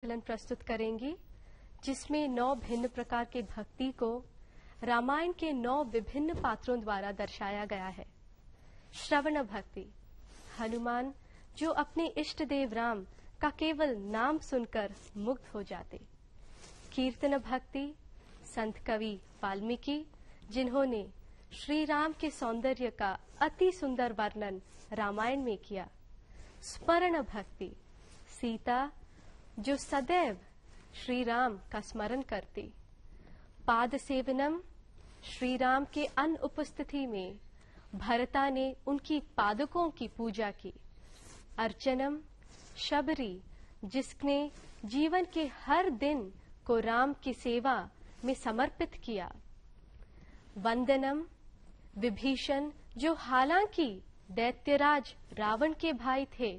संकलन प्रस्तुत करेंगी, जिसमें 9 भिन्न प्रकार के भक्ति को रामायण के 9 विभिन्न पात्रों द्वारा दर्शाया गया है। श्रवण भक्ति, हनुमान जो अपने इष्ट देव राम का केवल नाम सुनकर मुग्ध हो जाते। कीर्तन भक्ति, संत कवि वाल्मीकि जिन्होंने श्री राम के सौंदर्य का अति सुंदर वर्णन रामायण में किया। स्मरण भक्ति, सीता जो सदैव श्री राम का स्मरण करती। पाद सेवनम, श्री राम के अनुपस्थिति में भरता ने उनकी पादकों की पूजा की। अर्चनम, शबरी जिसने जीवन के हर दिन को राम की सेवा में समर्पित किया। वंदनम, विभीषण जो हालांकि दैत्यराज रावण के भाई थे,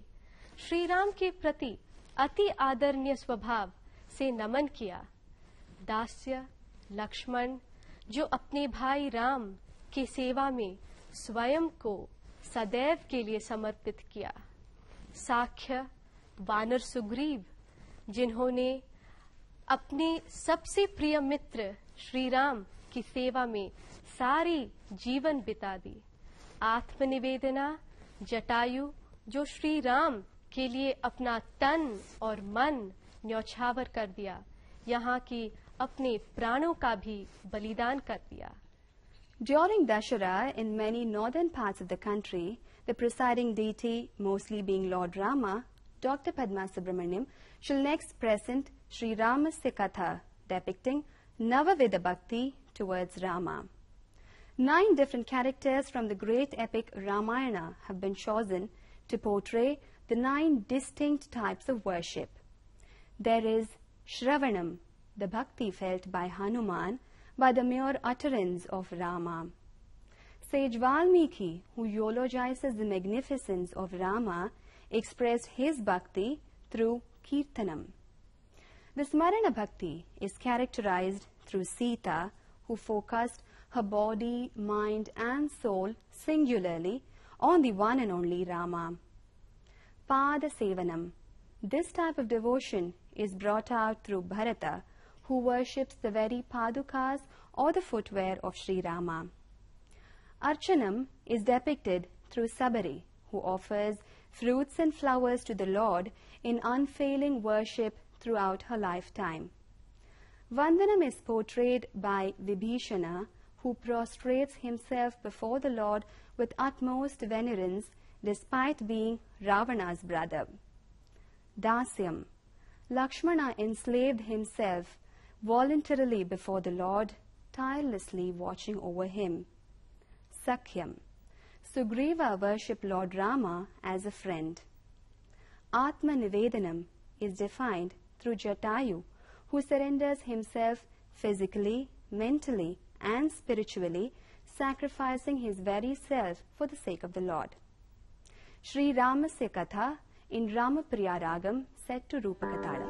श्री राम के प्रति अति आदरणीय स्वभाव से नमन किया। दास्य, लक्ष्मण जो अपने भाई राम की सेवा में स्वयं को सदैव के लिए समर्पित किया। साख्य, वानर सुग्रीव जिन्होंने अपने सबसे प्रिय मित्र श्री राम की सेवा में सारी जीवन बिता दी। आत्मनिवेदना, जटायु जो श्री राम के लिए अपना तन और मन न्यौछावर कर दिया, यहाँ की अपने प्राणों का भी बलिदान कर दिया। During Dashara, in many northern parts of the country, the presiding deity, mostly being Lord Rama, Dr. Padma Subramaniam, shall next present Sri Ramasya Katha, depicting Navavida Bhakti towards Rama. 9 different characters from the great epic Ramayana have been chosen to portray the 9 distinct types of worship. There is Shravanam, the bhakti felt by Hanuman by the mere utterance of Rama. Sage Valmiki, who eulogizes the magnificence of Rama, expressed his bhakti through Kirtanam. The Smarana Bhakti is characterized through Sita, who focused her body, mind and soul singularly on the one and only Rama. Pada Sevanam. This type of devotion is brought out through Bharata, who worships the very padukas or the footwear of Sri Rama. Archanam is depicted through Sabari, who offers fruits and flowers to the Lord in unfailing worship throughout her lifetime. Vandanam is portrayed by Vibhishana, who prostrates himself before the Lord with utmost venerance despite being Ravana's brother. Dasyam. Lakshmana enslaved himself voluntarily before the Lord, tirelessly watching over him. Sakhyam. Sugriva worshipped Lord Rama as a friend. Atma Nivedanam is defined through Jatayu, who surrenders himself physically, mentally and spiritually, sacrificing his very self for the sake of the Lord. Sri Ramasya Katha in Ramapriya Ragam set to Rupakatalam.